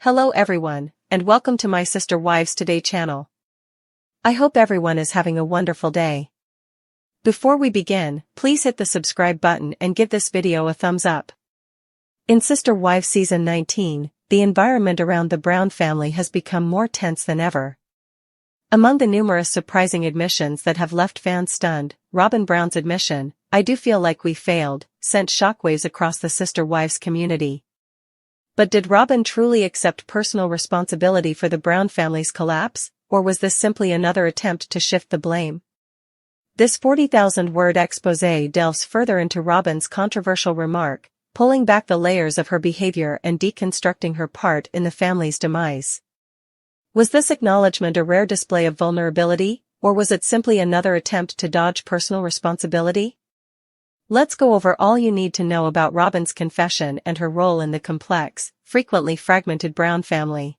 Hello everyone, and welcome to my Sister Wives Today channel. I hope everyone is having a wonderful day. Before we begin, please hit the subscribe button and give this video a thumbs up. In Sister Wives Season 19, the environment around the Brown family has become more tense than ever. Among the numerous surprising admissions that have left fans stunned, Robyn Brown's admission, "I do feel like we failed," sent shockwaves across the Sister Wives community. But did Robyn truly accept personal responsibility for the Brown family's collapse, or was this simply another attempt to shift the blame? This 40,000-word exposé delves further into Robyn's controversial remark, pulling back the layers of her behavior and deconstructing her part in the family's demise. Was this acknowledgement a rare display of vulnerability, or was it simply another attempt to dodge personal responsibility? Let's go over all you need to know about Robyn's confession and her role in the complex, frequently fragmented Brown family.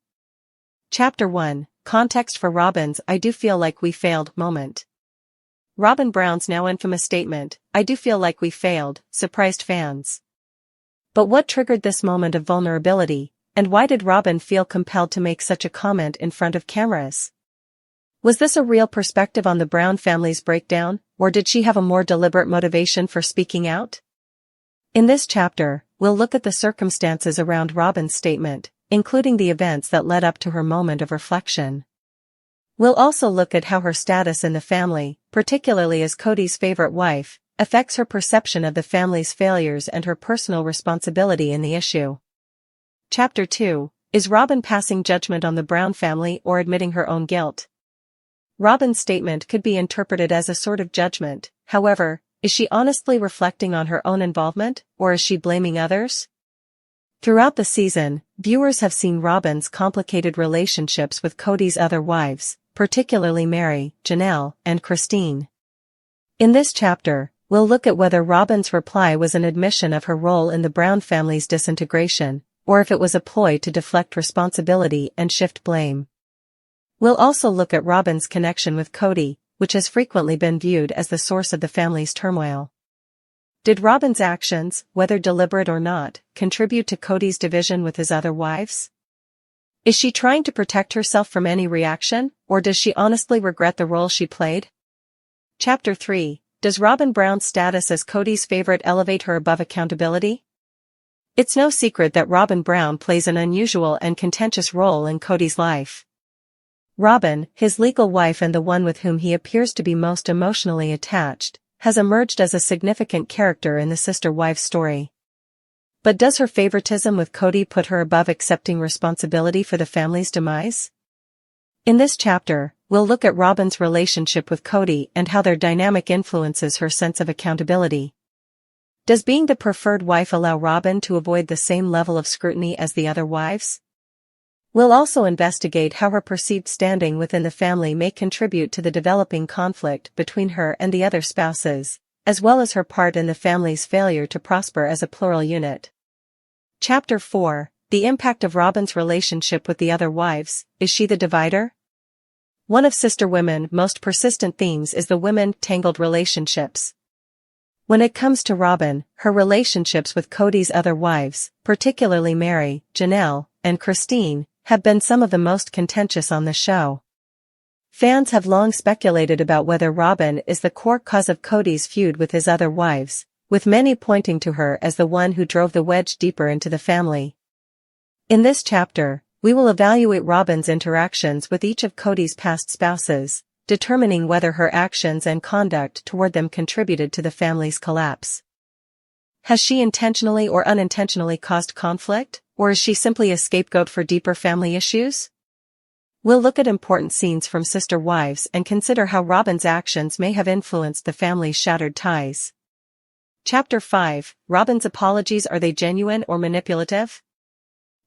Chapter 1: Context for Robyn's "I do feel like we failed" moment. Robyn Brown's now infamous statement, "I do feel like we failed," surprised fans. But what triggered this moment of vulnerability, and why did Robyn feel compelled to make such a comment in front of cameras? Was this a real perspective on the Brown family's breakdown, or did she have a more deliberate motivation for speaking out? In this chapter, we'll look at the circumstances around Robyn's statement, including the events that led up to her moment of reflection. We'll also look at how her status in the family, particularly as Cody's favorite wife, affects her perception of the family's failures and her personal responsibility in the issue. Chapter 2: Is Robyn passing judgment on the Brown family or admitting her own guilt? Robyn's statement could be interpreted as a sort of judgment. However, is she honestly reflecting on her own involvement, or is she blaming others? Throughout the season, viewers have seen Robyn's complicated relationships with Cody's other wives, particularly Mary, Janelle, and Christine. In this chapter, we'll look at whether Robyn's reply was an admission of her role in the Brown family's disintegration, or if it was a ploy to deflect responsibility and shift blame. We'll also look at Robyn's connection with Cody, which has frequently been viewed as the source of the family's turmoil. Did Robyn's actions, whether deliberate or not, contribute to Cody's division with his other wives? Is she trying to protect herself from any reaction, or does she honestly regret the role she played? Chapter 3: Does Robyn Brown's status as Cody's favorite elevate her above accountability? It's no secret that Robyn Brown plays an unusual and contentious role in Cody's life. Robyn, his legal wife and the one with whom he appears to be most emotionally attached, has emerged as a significant character in the Sister Wives story. But does her favoritism with Cody put her above accepting responsibility for the family's demise? In this chapter, we'll look at Robyn's relationship with Cody and how their dynamic influences her sense of accountability. Does being the preferred wife allow Robyn to avoid the same level of scrutiny as the other wives? We'll also investigate how her perceived standing within the family may contribute to the developing conflict between her and the other spouses, as well as her part in the family's failure to prosper as a plural unit. Chapter 4: The impact of Robyn's relationship with the other wives. Is she the divider? One of Sister Women's most persistent themes is the women-tangled relationships. When it comes to Robyn, her relationships with Cody's other wives, particularly Mary, Janelle, and Christine, have been some of the most contentious on the show. Fans have long speculated about whether Robyn is the core cause of Cody's feud with his other wives, with many pointing to her as the one who drove the wedge deeper into the family. In this chapter, we will evaluate Robyn's interactions with each of Cody's past spouses, determining whether her actions and conduct toward them contributed to the family's collapse. Has she intentionally or unintentionally caused conflict, or is she simply a scapegoat for deeper family issues? We'll look at important scenes from Sister Wives and consider how Robyn's actions may have influenced the family's shattered ties. Chapter 5: Robyn's apologies, are they genuine or manipulative?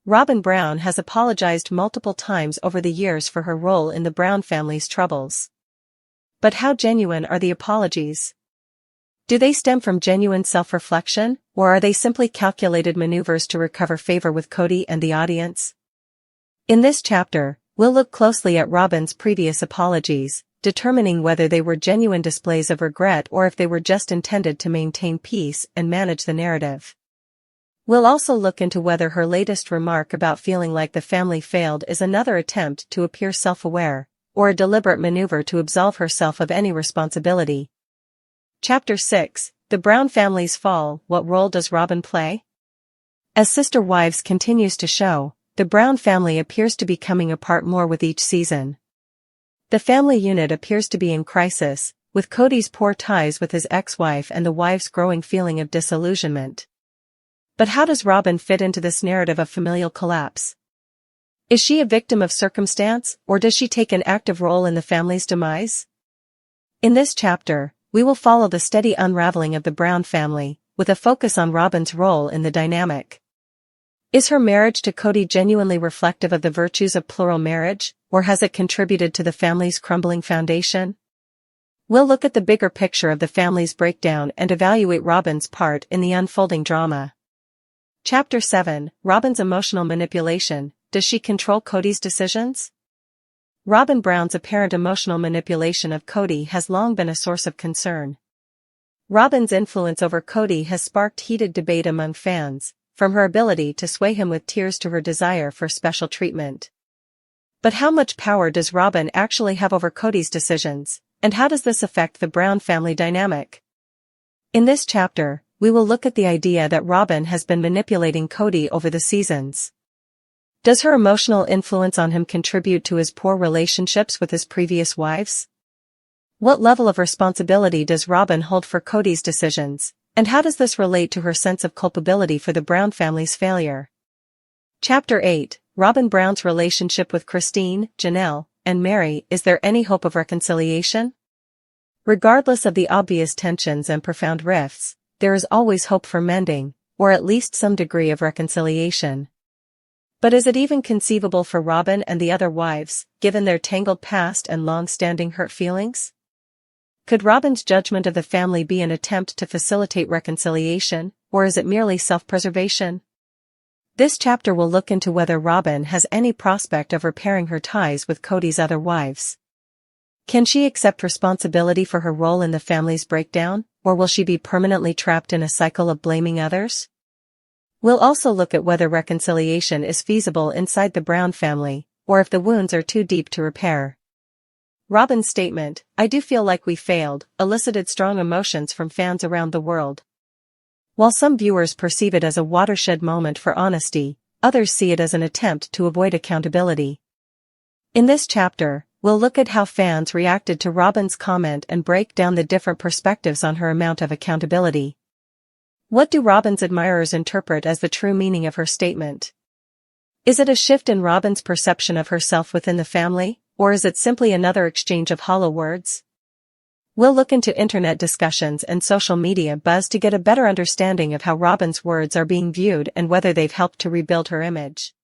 Robyn Brown has apologized multiple times over the years for her role in the Brown family's troubles. But how genuine are the apologies? Do they stem from genuine self-reflection, or are they simply calculated maneuvers to recover favor with Cody and the audience? In this chapter, we'll look closely at Robyn's previous apologies, determining whether they were genuine displays of regret or if they were just intended to maintain peace and manage the narrative. We'll also look into whether her latest remark about feeling like the family failed is another attempt to appear self-aware, or a deliberate maneuver to absolve herself of any responsibility. Chapter 6, The Brown Family's Fall. What role does Robyn play? As Sister Wives continues to show, the Brown family appears to be coming apart more with each season. The family unit appears to be in crisis, with Cody's poor ties with his ex-wife and the wife's growing feeling of disillusionment. But how does Robyn fit into this narrative of familial collapse? Is she a victim of circumstance, or does she take an active role in the family's demise? In this chapter, we will follow the steady unraveling of the Brown family, with a focus on Robyn's role in the dynamic. Is her marriage to Cody genuinely reflective of the virtues of plural marriage, or has it contributed to the family's crumbling foundation? We'll look at the bigger picture of the family's breakdown and evaluate Robyn's part in the unfolding drama. Chapter 7, Robyn's emotional manipulation. Does she control Cody's decisions? Robyn Brown's apparent emotional manipulation of Cody has long been a source of concern. Robyn's influence over Cody has sparked heated debate among fans, from her ability to sway him with tears to her desire for special treatment. But how much power does Robyn actually have over Cody's decisions, and how does this affect the Brown family dynamic? In this chapter, we will look at the idea that Robyn has been manipulating Cody over the seasons. Does her emotional influence on him contribute to his poor relationships with his previous wives? What level of responsibility does Robyn hold for Cody's decisions, and how does this relate to her sense of culpability for the Brown family's failure? Chapter 8, Robyn Brown's relationship with Christine, Janelle, and Mary. Is there any hope of reconciliation? Regardless of the obvious tensions and profound rifts, there is always hope for mending, or at least some degree of reconciliation. But is it even conceivable for Robyn and the other wives, given their tangled past and long-standing hurt feelings? Could Robyn's judgment of the family be an attempt to facilitate reconciliation, or is it merely self-preservation? This chapter will look into whether Robyn has any prospect of repairing her ties with Cody's other wives. Can she accept responsibility for her role in the family's breakdown, or will she be permanently trapped in a cycle of blaming others? We'll also look at whether reconciliation is feasible inside the Brown family, or if the wounds are too deep to repair. Robyn's statement, "I do feel like we failed," elicited strong emotions from fans around the world. While some viewers perceive it as a watershed moment for honesty, others see it as an attempt to avoid accountability. In this chapter, we'll look at how fans reacted to Robyn's comment and break down the different perspectives on her amount of accountability. What do Robyn's admirers interpret as the true meaning of her statement? Is it a shift in Robyn's perception of herself within the family, or is it simply another exchange of hollow words? We'll look into internet discussions and social media buzz to get a better understanding of how Robyn's words are being viewed and whether they've helped to rebuild her image.